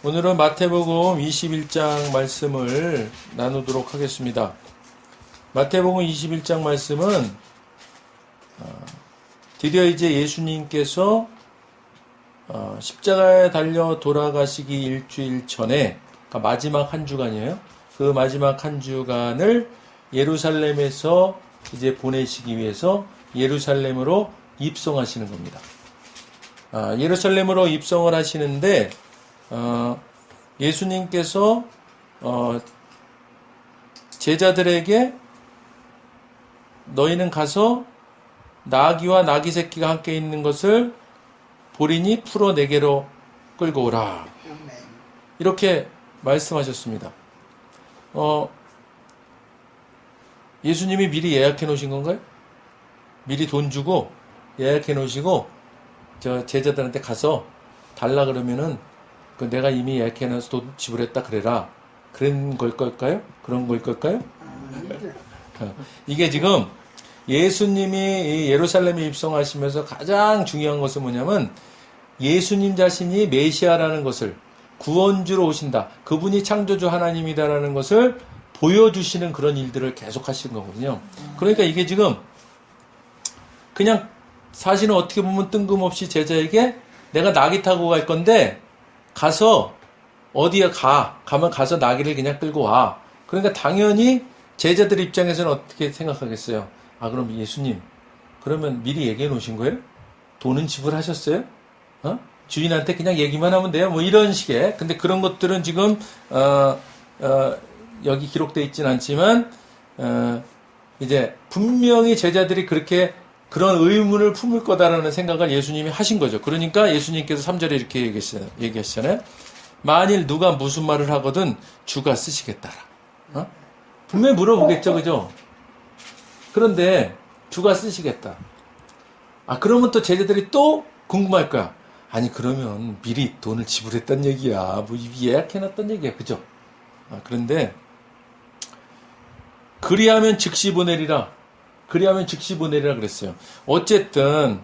오늘은 마태복음 21장 말씀을 나누도록 하겠습니다. 마태복음 21장 말씀은 드디어 이제 예수님께서 십자가에 달려 돌아가시기 일주일 전에, 그러니까 마지막 한 주간이에요. 그 마지막 한 주간을 예루살렘에서 이제 보내시기 위해서 예루살렘으로 입성하시는 겁니다. 예루살렘으로 입성을 하시는데 예수님께서 제자들에게 너희는 가서 나귀와 나귀 새끼가 함께 있는 것을 보리니 풀어 내게로 끌고 오라. 이렇게 말씀하셨습니다. 예수님이 미리 예약해 놓으신 건가요? 미리 돈 주고 예약해 놓으시고 저 제자들한테 가서 달라 그러면은 내가 이미 예약해 놔서 돈 지불했다 그래라. 그런 걸 걸까요? 그런 걸 걸까요? 이게 지금 예수님이 예루살렘에 입성하시면서 가장 중요한 것은 뭐냐면 예수님 자신이 메시아라는 것을, 구원주로 오신다, 그분이 창조주 하나님이다라는 것을 보여주시는 그런 일들을 계속 하시는 거거든요. 그러니까 이게 지금 그냥 사실은 어떻게 보면 뜬금없이 제자에게 내가 나귀 타고 갈 건데 가서 어디에 가면 가서 나귀를 그냥 끌고 와. 그러니까 당연히 제자들 입장에서는 어떻게 생각하겠어요? 그럼 예수님, 그러면 미리 얘기해 놓으신 거예요? 돈은 지불하셨어요? 주인한테 그냥 얘기만 하면 돼요? 뭐 이런 식의. 근데 그런 것들은 지금 여기 기록되어 있진 않지만 이제 분명히 제자들이 그런 의문을 품을 거다라는 생각을 예수님이 하신 거죠. 그러니까 예수님께서 3절에 이렇게 얘기하시잖아요. 만일 누가 무슨 말을 하거든 주가 쓰시겠다라. 분명히 물어보겠죠, 그죠? 그런데 주가 쓰시겠다. 그러면 또 제자들이 또 궁금할 거야. 아니 그러면 미리 돈을 지불했단 얘기야. 뭐 예약해놨단 얘기야, 그죠? 그런데 그리하면 즉시 보내리라. 그랬어요. 어쨌든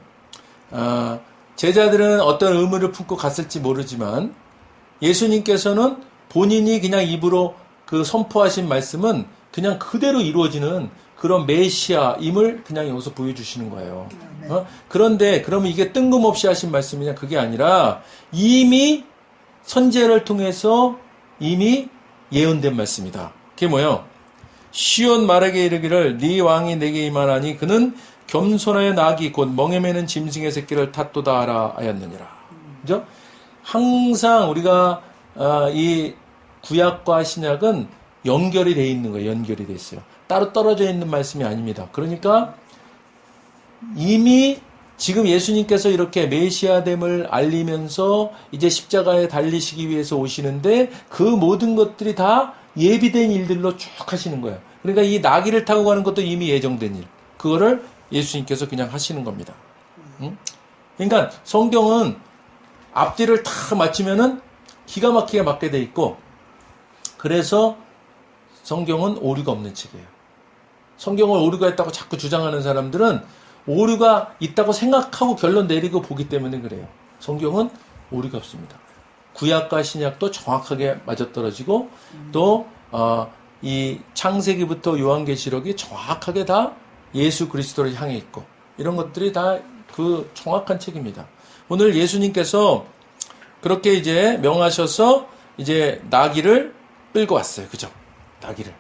제자들은 어떤 의무를 품고 갔을지 모르지만 예수님께서는 본인이 그냥 입으로 선포하신 말씀은 그냥 그대로 이루어지는 그런 메시아임을 그냥 여기서 보여주시는 거예요. 그런데 그러면 이게 뜬금없이 하신 말씀이냐? 그게 아니라 이미 선제를 통해서 이미 예언된 말씀이다. 그게 뭐예요? 시온 말에게 이르기를 네 왕이 내게 임하나니 그는 겸손하여 나귀 곧 멍에 매는 짐승의 새끼를 탓도다 하라 하였느니라. 그죠? 항상 우리가 이 구약과 신약은 연결이 돼 있는 거예요. 연결이 돼 있어요. 따로 떨어져 있는 말씀이 아닙니다. 그러니까 이미 지금 예수님께서 이렇게 메시아됨을 알리면서 이제 십자가에 달리시기 위해서 오시는데 그 모든 것들이 다 예비된 일들로 쭉 하시는 거예요. 그러니까 이 나귀를 타고 가는 것도 이미 예정된 일. 그거를 예수님께서 그냥 하시는 겁니다. 그러니까 성경은 앞뒤를 다 맞추면은 기가 막히게 맞게 돼 있고, 그래서 성경은 오류가 없는 책이에요. 성경을 오류가 있다고 자꾸 주장하는 사람들은 오류가 있다고 생각하고 결론 내리고 보기 때문에 그래요. 성경은 오류가 없습니다. 구약과 신약도 정확하게 맞아떨어지고 또 이 창세기부터 요한계시록이 정확하게 다 예수 그리스도를 향해 있고, 이런 것들이 다 그 정확한 책입니다. 오늘 예수님께서 그렇게 이제 명하셔서 이제 나귀를 끌고 왔어요. 그죠? 나귀를.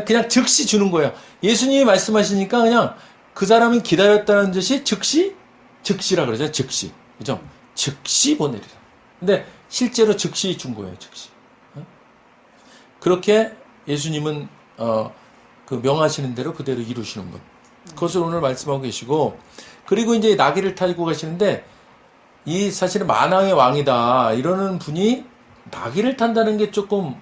그냥 즉시 주는 거예요. 예수님이 말씀하시니까 그냥 그 사람이 기다렸다는 뜻이 즉시라 그러죠. 즉시. 그죠? 즉시 보내리라. 근데 실제로 즉시 준 거예요. 즉시. 그렇게 예수님은 그 명하시는 대로 그대로 이루시는 분. 그것을 오늘 말씀하고 계시고, 그리고 이제 나귀를 타고 가시는데 이 사실은 만왕의 왕이다 이러는 분이 나귀를 탄다는 게 조금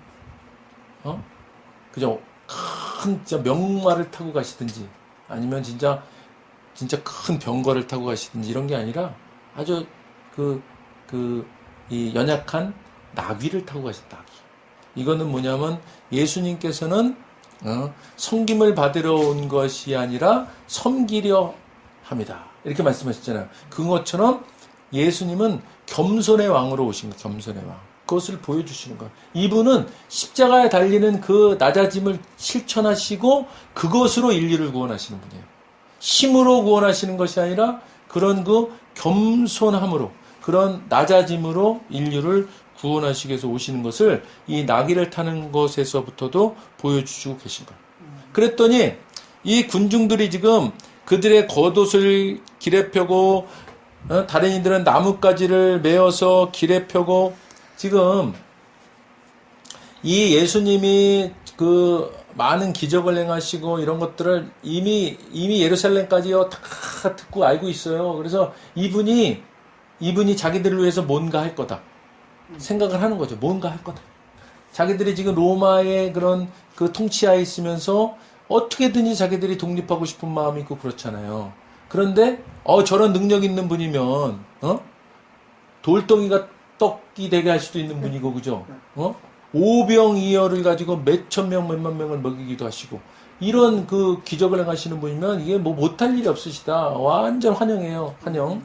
그죠? 큰 진짜 명마를 타고 가시든지 아니면 진짜 큰 병거를 타고 가시든지 이런 게 아니라 아주 이 연약한 나귀를 타고 가셨다. 이거는 뭐냐면 예수님께서는 섬김을 받으러 온 것이 아니라 섬기려 합니다. 이렇게 말씀하셨잖아요. 그것처럼 예수님은 겸손의 왕으로 오신 거예요. 겸손의 왕. 그것을 보여주시는 거예요. 이분은 십자가에 달리는 그 낮아짐을 실천하시고 그것으로 인류를 구원하시는 분이에요. 힘으로 구원하시는 것이 아니라 그런 그 겸손함으로, 그런 낮아짐으로 인류를 구원하시기 위해서 오시는 것을 이 나귀를 타는 것에서부터도 보여주시고 계신 거예요. 그랬더니 이 군중들이 지금 그들의 겉옷을 길에 펴고, 다른 이들은 나뭇가지를 메어서 길에 펴고, 지금 이 예수님이 그 많은 기적을 행하시고 이런 것들을 이미 예루살렘까지요 다 듣고 알고 있어요. 그래서 이분이 자기들을 위해서 뭔가 할 거다 생각을 하는 거죠. 뭔가 할 거다. 자기들이 지금 로마의 그런 그 통치하에 있으면서 어떻게든지 자기들이 독립하고 싶은 마음이 있고 그렇잖아요. 그런데 저런 능력 있는 분이면 돌덩이가 떡이 되게 할 수도 있는 분이고, 그죠? 오병이어를 가지고 몇천 명, 몇만 명을 먹이기도 하시고, 이런 그 기적을 행하시는 분이면 이게 뭐 못할 일이 없으시다. 완전 환영해요. 환영.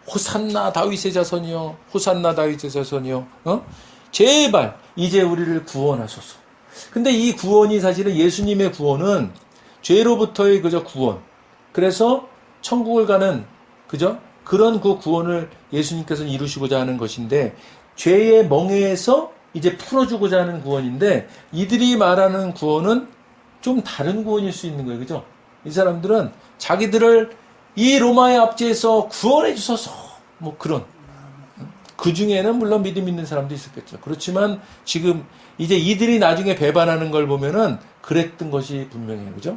호산나 다윗의 자손이요. 호산나 다윗의 자손이요. 제발 이제 우리를 구원하소서. 근데 이 구원이 사실은 예수님의 구원은 죄로부터의 그저 구원. 그래서 천국을 가는, 그죠? 그런 그 구원을 예수님께서는 이루시고자 하는 것인데, 죄의 멍에에서 이제 풀어주고자 하는 구원인데, 이들이 말하는 구원은 좀 다른 구원일 수 있는 거예요. 그죠? 이 사람들은 자기들을 이 로마의 압제에서 구원해 주소서, 뭐 그런. 그 중에는 물론 믿음 있는 사람도 있었겠죠. 그렇지만 지금 이제 이들이 나중에 배반하는 걸 보면은 그랬던 것이 분명해요. 그죠?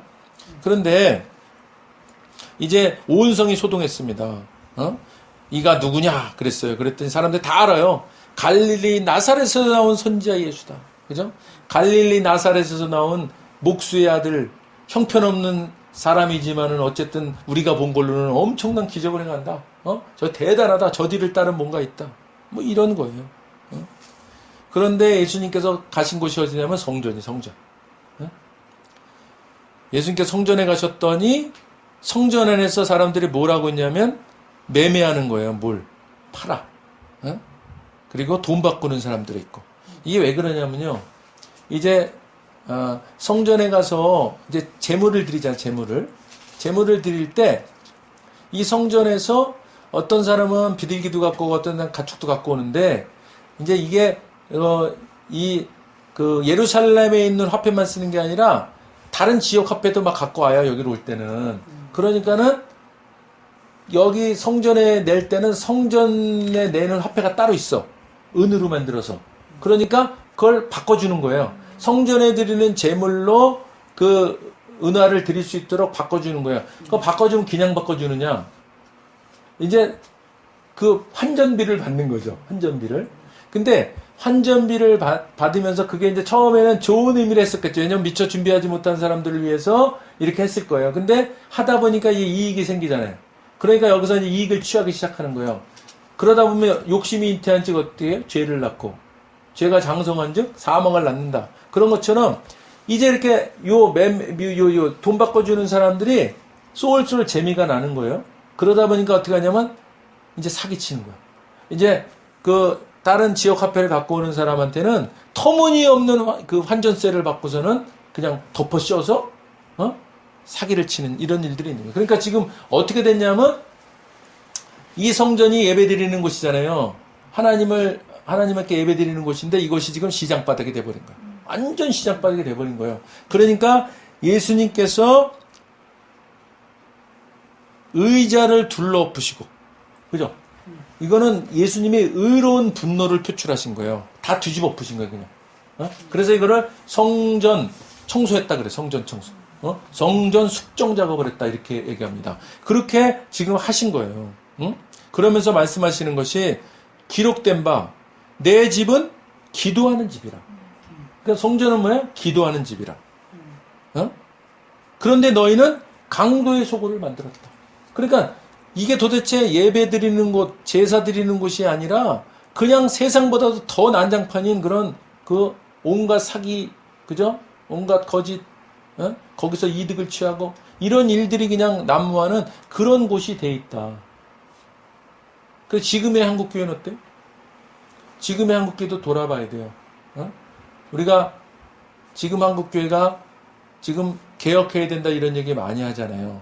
그런데 이제 온 성이 소동했습니다. 이가 누구냐 그랬어요. 그랬더니 사람들 다 알아요. 갈릴리 나사렛에서 나온 선지자 예수다. 그죠? 갈릴리 나사렛에서 나온 목수의 아들, 형편없는 사람이지만은 어쨌든 우리가 본 걸로는 엄청난 기적을 행한다. 저 대단하다. 저 뒤를 따른 뭔가 있다. 뭐 이런 거예요. 그런데 예수님께서 가신 곳이 어디냐면 성전. 예수님께서 성전에 가셨더니 성전 안에서 사람들이 뭘 하고 있냐면 매매하는 거예요. 뭘 팔아. 그리고 돈 바꾸는 사람들이 있고. 이게 왜 그러냐면요. 이제 성전에 가서 이제 제물을 드리잖아요. 제물을 드릴 때 이 성전에서 어떤 사람은 비둘기도 갖고 오고 어떤 사람은 가축도 갖고 오는데, 이제 이게 그 예루살렘에 있는 화폐만 쓰는 게 아니라 다른 지역 화폐도 막 갖고 와요. 여기로 올 때는. 그러니까는 여기 성전에 낼 때는 성전에 내는 화폐가 따로 있어. 은으로 만들어서. 그러니까 그걸 바꿔주는 거예요. 성전에 드리는 제물로 그 은화를 드릴 수 있도록 바꿔주는 거예요. 그거 바꿔주면 그냥 바꿔주느냐? 이제 그 환전비를 받는 거죠. 환전비를. 근데 환전비를 받으면서 그게 이제 처음에는 좋은 의미를 했었겠죠. 왜냐면 미처 준비하지 못한 사람들을 위해서 이렇게 했을 거예요. 근데 하다 보니까 이게 이익이 생기잖아요. 그러니까 여기서 이제 이익을 취하기 시작하는 거예요. 그러다 보면 욕심이 잉태한 즉 어떻게 해요? 죄를 낳고, 죄가 장성한 즉 사망을 낳는다. 그런 것처럼 이제 이렇게 돈 바꿔주는 사람들이 쏠쏠 재미가 나는 거예요. 그러다 보니까 어떻게 하냐면 이제 사기치는 거예요. 이제 그 다른 지역 화폐를 갖고 오는 사람한테는 터무니없는 그 환전세를 받고서는 그냥 덮어 씌워서 사기를 치는 이런 일들이 있는 거예요. 그러니까 지금 어떻게 됐냐면 이 성전이 예배드리는 곳이잖아요. 하나님께 예배드리는 곳인데 이것이 지금 시장바닥이 돼버린 거예요. 완전 시장바닥이 돼버린 거예요. 그러니까 예수님께서 의자를 둘러엎으시고, 그죠? 이거는 예수님의 의로운 분노를 표출하신 거예요. 다 뒤집어 엎으신 거예요, 그냥. 그래서 이거를 성전 청소했다 그래. 성전 청소. 성전 숙정 작업을 했다 이렇게 얘기합니다. 그렇게 지금 하신 거예요. 그러면서 말씀하시는 것이 기록된 바 내 집은 기도하는 집이라. 그러니까 성전은 뭐야? 기도하는 집이라. 그런데 너희는 강도의 소굴을 만들었다. 그러니까 이게 도대체 예배 드리는 곳, 제사 드리는 곳이 아니라 그냥 세상보다도 더 난장판인 그런 그 온갖 사기, 그죠? 온갖 거짓, 거기서 이득을 취하고 이런 일들이 그냥 난무하는 그런 곳이 돼 있다. 그 지금의 한국 교회는 어때요? 지금의 한국교회도 돌아봐야 돼요. 우리가 지금 한국교회가 지금 개혁해야 된다 이런 얘기 많이 하잖아요.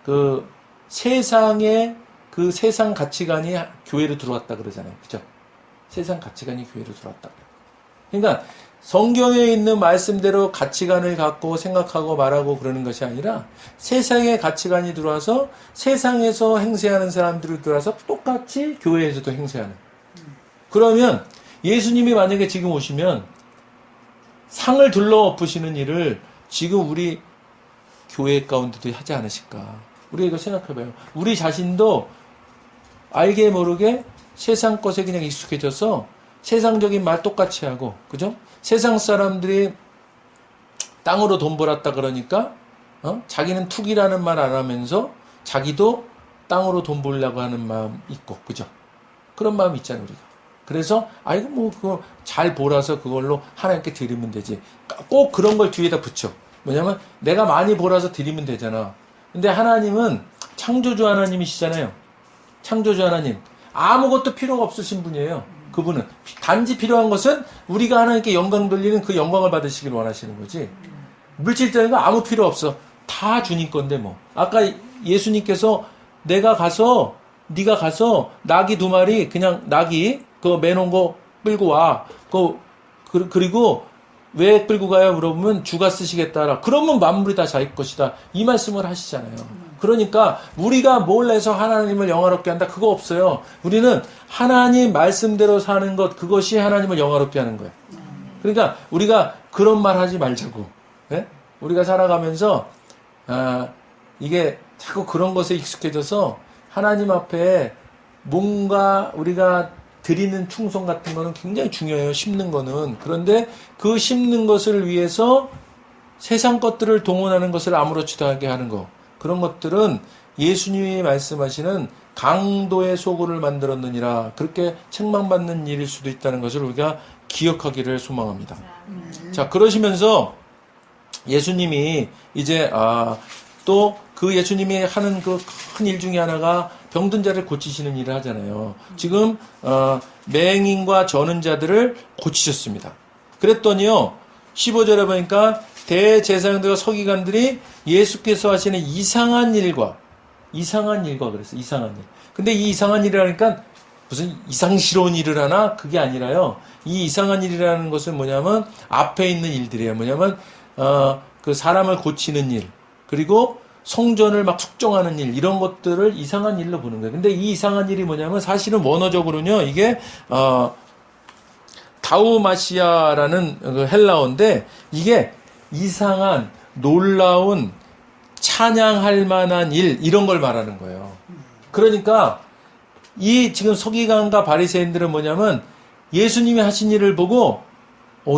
그 세상의 그 세상 가치관이 교회로 들어왔다 그러잖아요. 그죠? 세상 가치관이 교회로 들어왔다. 그러니까 성경에 있는 말씀대로 가치관을 갖고 생각하고 말하고 그러는 것이 아니라 세상의 가치관이 들어와서 세상에서 행세하는 사람들이 들어와서 똑같이 교회에서도 행세하는. 그러면 예수님이 만약에 지금 오시면 상을 둘러엎으시는 일을 지금 우리 교회 가운데도 하지 않으실까. 우리가 이거 생각해봐요. 우리 자신도 알게 모르게 세상 것에 그냥 익숙해져서 세상적인 말 똑같이 하고, 그죠? 세상 사람들이 땅으로 돈 벌었다 그러니까, 자기는 투기라는 말 안 하면서 자기도 땅으로 돈 벌려고 하는 마음 있고, 그죠? 그런 마음 있잖아요, 우리가. 그래서, 아이고, 뭐, 그거 잘 벌어서 그걸로 하나님께 드리면 되지. 꼭 그런 걸 뒤에다 붙여. 뭐냐면, 내가 많이 벌어서 드리면 되잖아. 근데 하나님은 창조주 하나님이시잖아요. 창조주 하나님. 아무것도 필요가 없으신 분이에요. 그분은. 단지 필요한 것은 우리가 하나님께 영광 돌리는 그 영광을 받으시길 원하시는 거지. 물질적인 거 아무 필요 없어. 다 주님 건데 뭐. 아까 예수님께서 네가 가서 낙이 2마리 그냥 낙이 그거 매놓은 거 끌고 와. 그리고 왜 끌고 가요? 물어보면 주가 쓰시겠다라. 그러면 만물이 다 자기 것이다. 이 말씀을 하시잖아요. 그러니까 우리가 뭘 해서 하나님을 영화롭게 한다. 그거 없어요. 우리는 하나님 말씀대로 사는 것, 그것이 하나님을 영화롭게 하는 거예요. 그러니까 우리가 그런 말 하지 말자고. 네? 우리가 살아가면서 이게 자꾸 그런 것에 익숙해져서 하나님 앞에 뭔가 우리가 드리는 충성 같은 거는 굉장히 중요해요. 심는 거는. 그런데 그 심는 것을 위해서 세상 것들을 동원하는 것을 아무렇지도 않게 하는 거. 그런 것들은 예수님이 말씀하시는 강도의 소굴을 만들었느니라. 그렇게 책망받는 일일 수도 있다는 것을 우리가 기억하기를 소망합니다. 자, 그러시면서 예수님이 이제 또 그 예수님이 하는 그 큰 일 중에 하나가 병든 자를 고치시는 일을 하잖아요. 지금 맹인과 저는 자들을 고치셨습니다. 그랬더니요. 15절에 보니까 대제사장들과 서기관들이 예수께서 하시는 이상한 일과 그랬어요. 이상한 일. 근데 이 이상한 일이라니까 무슨 이상스러운 일을 하나? 그게 아니라요. 이 이상한 일이라는 것은 뭐냐면 앞에 있는 일들이에요. 뭐냐면 그 사람을 고치는 일, 그리고 성전을 막 숙정하는 일, 이런 것들을 이상한 일로 보는 거예요. 근데 이 이상한 일이 뭐냐면 사실은 원어적으로는요, 이게 다우마시아라는 그 헬라어인데 이게 이상한, 놀라운, 찬양할 만한 일, 이런 걸 말하는 거예요. 그러니까 이 지금 서기관과 바리새인들은 뭐냐면 예수님이 하신 일을 보고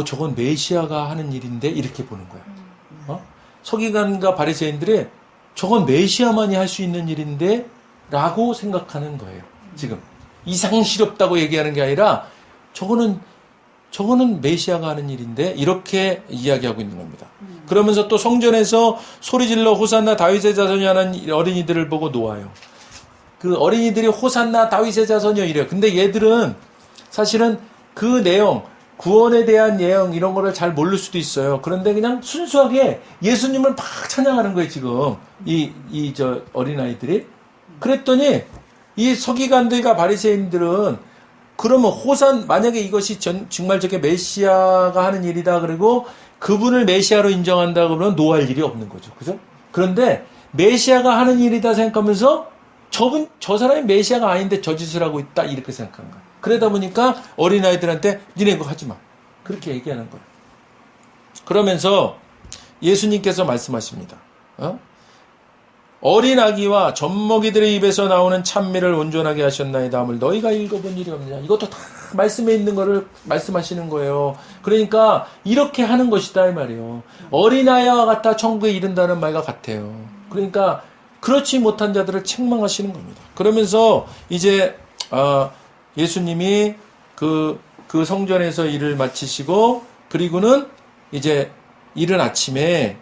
저건 메시아가 하는 일인데 이렇게 보는 거예요. 서기관과 바리새인들이 저건 메시아만이 할 수 있는 일인데 라고 생각하는 거예요. 지금 이상스럽다고 얘기하는 게 아니라 저거는 메시아가 하는 일인데 이렇게 이야기하고 있는 겁니다. 그러면서 또 성전에서 소리질러 호산나 다윗의 자손이 하는 어린이들을 보고 놓아요. 그 어린이들이 호산나 다윗의 자손이요 이래요. 근데 얘들은 사실은 그 내용, 구원에 대한 내용 이런 거를 잘 모를 수도 있어요. 그런데 그냥 순수하게 예수님을 막 찬양하는 거예요, 지금. 저 어린아이들이. 그랬더니 이 서기관들과 바리새인들은 그러면 만약에 이것이 정말 저게 메시아가 하는 일이다, 그리고 그분을 메시아로 인정한다 그러면 노할 일이 없는 거죠. 그죠? 그런데 메시아가 하는 일이다 생각하면서 저 사람이 메시아가 아닌데 저 짓을 하고 있다, 이렇게 생각하는 거예요. 그러다 보니까 어린아이들한테 니네 그거 하지 마. 그렇게 얘기하는 거예요. 그러면서 예수님께서 말씀하십니다. 어린 아기와 젖먹이들의 입에서 나오는 찬미를 온전하게 하셨나이다 함을 너희가 읽어본 일이 없느냐. 이것도 다 말씀에 있는 거를 말씀하시는 거예요. 그러니까 이렇게 하는 것이다 이 말이에요. 어린아이와 같아 천국에 이른다는 말과 같아요. 그러니까 그렇지 못한 자들을 책망하시는 겁니다. 그러면서 이제 예수님이 그 성전에서 일을 마치시고 그리고는 이제 이른 아침에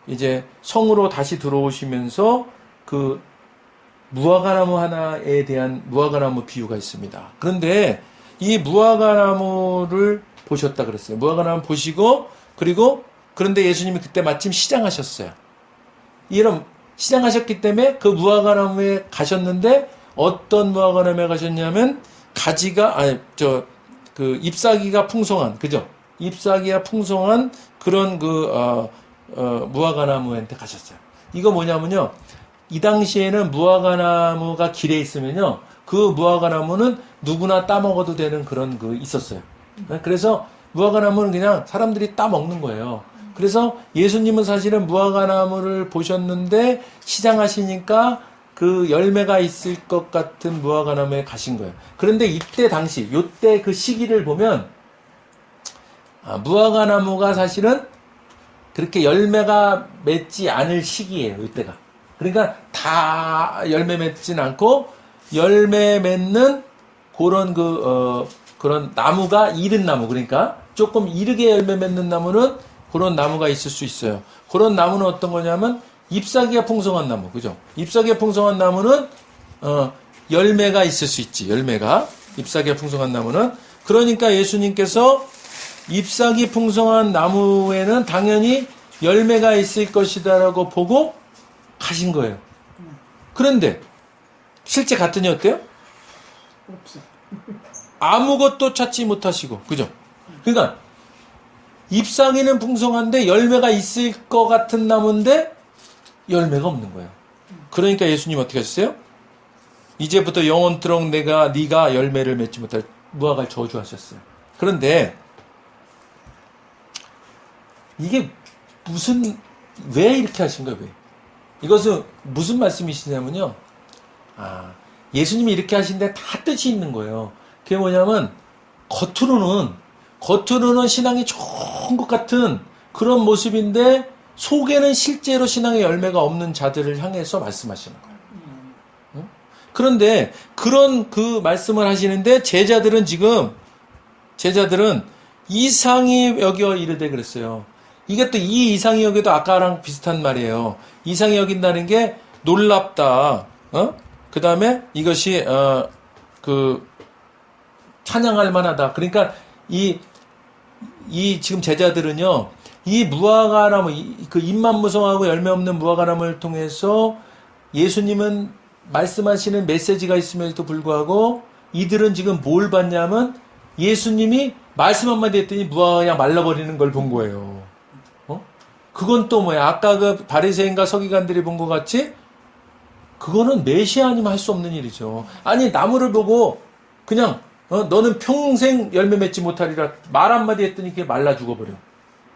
이제 성으로 다시 들어오시면서 그 무화과나무 하나에 대한 무화과나무 비유가 있습니다. 그런데 이 무화과나무를 보셨다 그랬어요. 무화과나무 보시고 그런데 예수님이 그때 마침 시장하셨어요. 이런 시장하셨기 때문에 그 무화과나무에 가셨는데 어떤 무화과나무에 가셨냐면 잎사귀가 풍성한 그죠? 잎사귀가 풍성한 그런 무화과나무한테 가셨어요. 이거 뭐냐면요. 이 당시에는 무화과나무가 길에 있으면요. 그 무화과나무는 누구나 따먹어도 되는 그런 있었어요. 그래서 무화과나무는 그냥 사람들이 따먹는 거예요. 그래서 예수님은 사실은 무화과나무를 보셨는데 시장하시니까 그 열매가 있을 것 같은 무화과나무에 가신 거예요. 그런데 요때 그 시기를 보면 무화과나무가 사실은 그렇게 열매가 맺지 않을 시기예요. 이때가. 그러니까 다 열매 맺진 않고 열매 맺는 그런 나무가 이른 나무, 그러니까 조금 이르게 열매 맺는 나무는 그런 나무가 있을 수 있어요. 그런 나무는 어떤 거냐면 잎사귀가 풍성한 나무, 그죠? 잎사귀가 풍성한 나무는 열매가 있을 수 있지. 잎사귀가 풍성한 나무는. 그러니까 예수님께서 잎사귀 풍성한 나무에는 당연히 열매가 있을 것이다라고 보고 가신 거예요. 그런데 실제 갔더니 어때요? 없어. 아무것도 찾지 못하시고, 그죠? 그러니까 잎사귀는 풍성한데 열매가 있을 것 같은 나무인데 열매가 없는 거예요. 그러니까 예수님 어떻게 하셨어요? 이제부터 영원토록 네가 열매를 맺지 못할 무화과를 저주하셨어요. 그런데 이게 왜 이렇게 하신 거예요? 왜? 이것은 무슨 말씀이시냐면요. 예수님이 이렇게 하신데 다 뜻이 있는 거예요. 그게 뭐냐면 겉으로는 신앙이 좋은 것 같은 그런 모습인데 속에는 실제로 신앙의 열매가 없는 자들을 향해서 말씀하시는 거예요. 응? 그런데 그런 말씀을 하시는데 제자들은 이상히 여겨 이르되 그랬어요. 이게 또 이 이상히 여겨도 아까랑 비슷한 말이에요. 이상히 여긴다는 게 놀랍다. 그 다음에 이것이 찬양할 만하다. 그러니까 이 지금 제자들은요, 이 무화과나무, 그 잎만 무성하고 열매 없는 무화과나무를 통해서 예수님은 말씀하시는 메시지가 있음에도 불구하고 이들은 지금 뭘 봤냐면 예수님이 말씀 한마디 했더니 무화과가 그냥 말라버리는 걸 본 거예요. 그건 또 뭐야? 아까 그 바리새인과 서기관들이 본 것 같이 그거는 메시아 아니면 할 수 없는 일이죠. 아니 나무를 보고 그냥 너는 평생 열매 맺지 못하리라 말 한마디 했더니 그게 말라 죽어버려.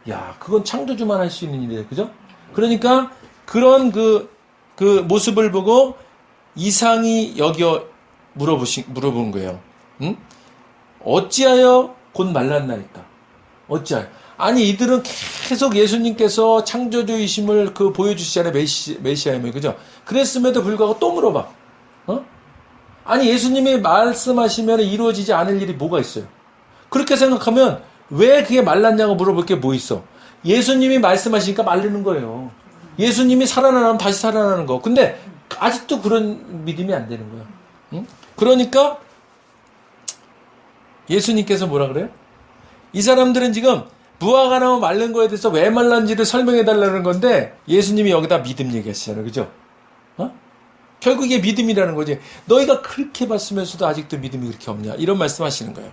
야, 그건 창조주만 할 수 있는 일이에요. 그죠? 그러니까 그런 그 모습을 보고 이상히 여겨 물어본 거예요. 응? 어찌하여 곧 말랐나이까? 어찌하여? 아니 이들은 계속 예수님께서 창조주이심을 보여주시잖아요. 메시아임을. 그죠? 그랬음에도 불구하고 또 물어봐. 아니 예수님이 말씀하시면 이루어지지 않을 일이 뭐가 있어요? 그렇게 생각하면 왜 그게 말랐냐고 물어볼 게 뭐 있어? 예수님이 말씀하시니까 말르는 거예요. 예수님이 살아나면 다시 살아나는 거. 근데 아직도 그런 믿음이 안 되는 거예요. 응? 그러니까 예수님께서 뭐라 그래요? 이 사람들은 지금 무화과나무 말른 거에 대해서 왜 말랐는지를 설명해 달라는 건데 예수님이 여기다 믿음 얘기하시잖아요. 그죠? 결국 이게 믿음이라는 거지. 너희가 그렇게 봤으면서도 아직도 믿음이 그렇게 없냐? 이런 말씀 하시는 거예요.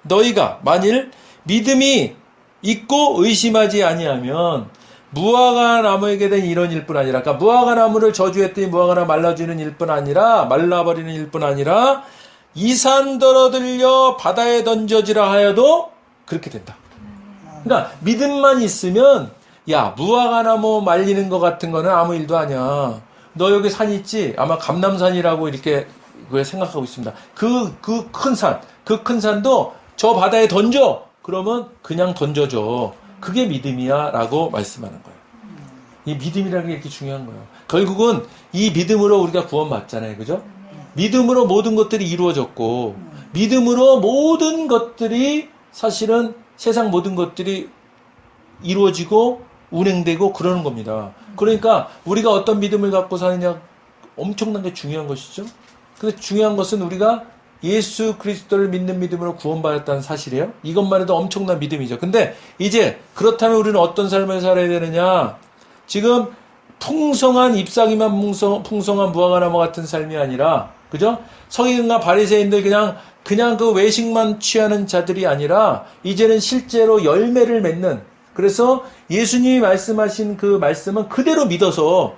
너희가 만일 믿음이 있고 의심하지 아니하면 무화과나무에게 된 이런 일뿐 아니라, 그러니까 무화과나무를 저주했더니 무화과나무 말라주는 일뿐 아니라, 말라버리는 일뿐 아니라 이 산 떨어들려 바다에 던져지라 하여도 그렇게 된다. 그러니까 믿음만 있으면 야 무화과나무 말리는 것 같은 거는 아무 일도 아니야. 너 여기 산 있지? 아마 감남산이라고 이렇게 그걸 생각하고 있습니다. 그 큰 산도 저 바다에 던져. 그러면 그냥 던져줘. 그게 믿음이야 라고 말씀하는 거예요. 이 믿음이라는 게 이렇게 중요한 거예요. 결국은 이 믿음으로 우리가 구원받잖아요. 그죠? 믿음으로 모든 것들이 이루어졌고 믿음으로 모든 것들이 사실은 세상 모든 것들이 이루어지고 운행되고 그러는 겁니다. 그러니까 우리가 어떤 믿음을 갖고 사느냐 엄청난 게 중요한 것이죠. 근데 중요한 것은 우리가 예수 그리스도를 믿는 믿음으로 구원받았다는 사실이에요. 이것만 해도 엄청난 믿음이죠. 근데 이제 그렇다면 우리는 어떤 삶을 살아야 되느냐? 지금 풍성한 잎사귀만 풍성한 무화과나무 같은 삶이 아니라, 그죠? 서기관과 바리새인들 그냥 그 외식만 취하는 자들이 아니라 이제는 실제로 열매를 맺는, 그래서 예수님이 말씀하신 그 말씀은 그대로 믿어서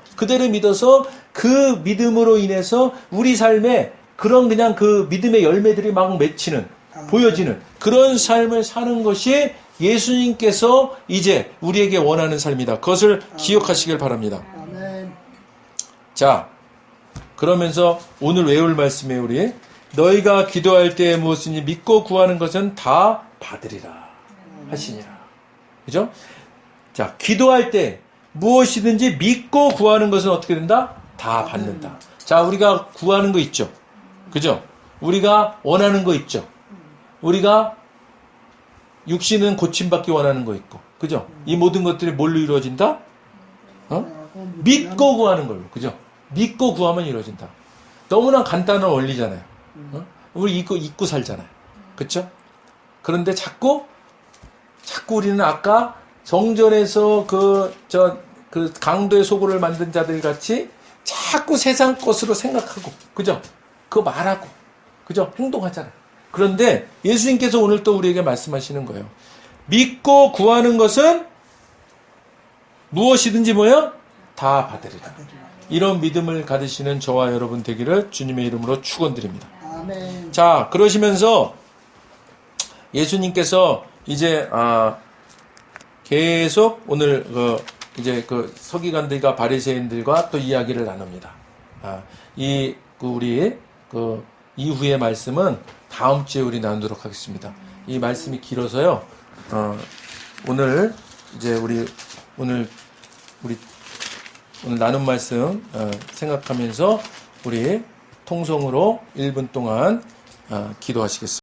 그 믿음으로 인해서 우리 삶에 그냥 그 믿음의 열매들이 막 맺히는, 보여지는 그런 삶을 사는 것이 예수님께서 이제 우리에게 원하는 삶이다. 그것을 기억하시길 바랍니다. 자, 그러면서 오늘 외울 말씀이에요. 우리 너희가 기도할 때 무엇이니 믿고 구하는 것은 다 받으리라 하시니라. 그죠? 자, 기도할 때 무엇이든지 믿고 구하는 것은 어떻게 된다? 다 받는다. 자, 우리가 구하는 거 있죠? 그죠? 우리가 원하는 거 있죠? 우리가 육신은 고침받기 원하는 거 있고, 그죠? 이 모든 것들이 뭘로 이루어진다? 믿고 구하는 걸로, 그죠? 믿고 구하면 이루어진다. 너무나 간단한 원리잖아요. 우리 잊고 살잖아요. 그쵸? 그런데 자꾸 우리는 아까 성전에서 그 강도의 소굴을 만든 자들 같이 자꾸 세상 것으로 생각하고, 그죠? 그거 말하고, 그죠? 행동하잖아요. 그런데 예수님께서 오늘 또 우리에게 말씀하시는 거예요. 믿고 구하는 것은 무엇이든지 뭐요? 다 받으리라. 이런 믿음을 가지시는 저와 여러분 되기를 주님의 이름으로 축원드립니다. 아멘. 자, 그러시면서 예수님께서 이제 계속 오늘 이제 서기관들과 바리새인들과 또 이야기를 나눕니다. 우리 이후의 말씀은 다음 주에 우리 나누도록 하겠습니다. 이 말씀이 길어서요. 오늘 이제 오늘 나눈 말씀 생각하면서 우리 통성으로 1분 동안 기도하시겠습니다.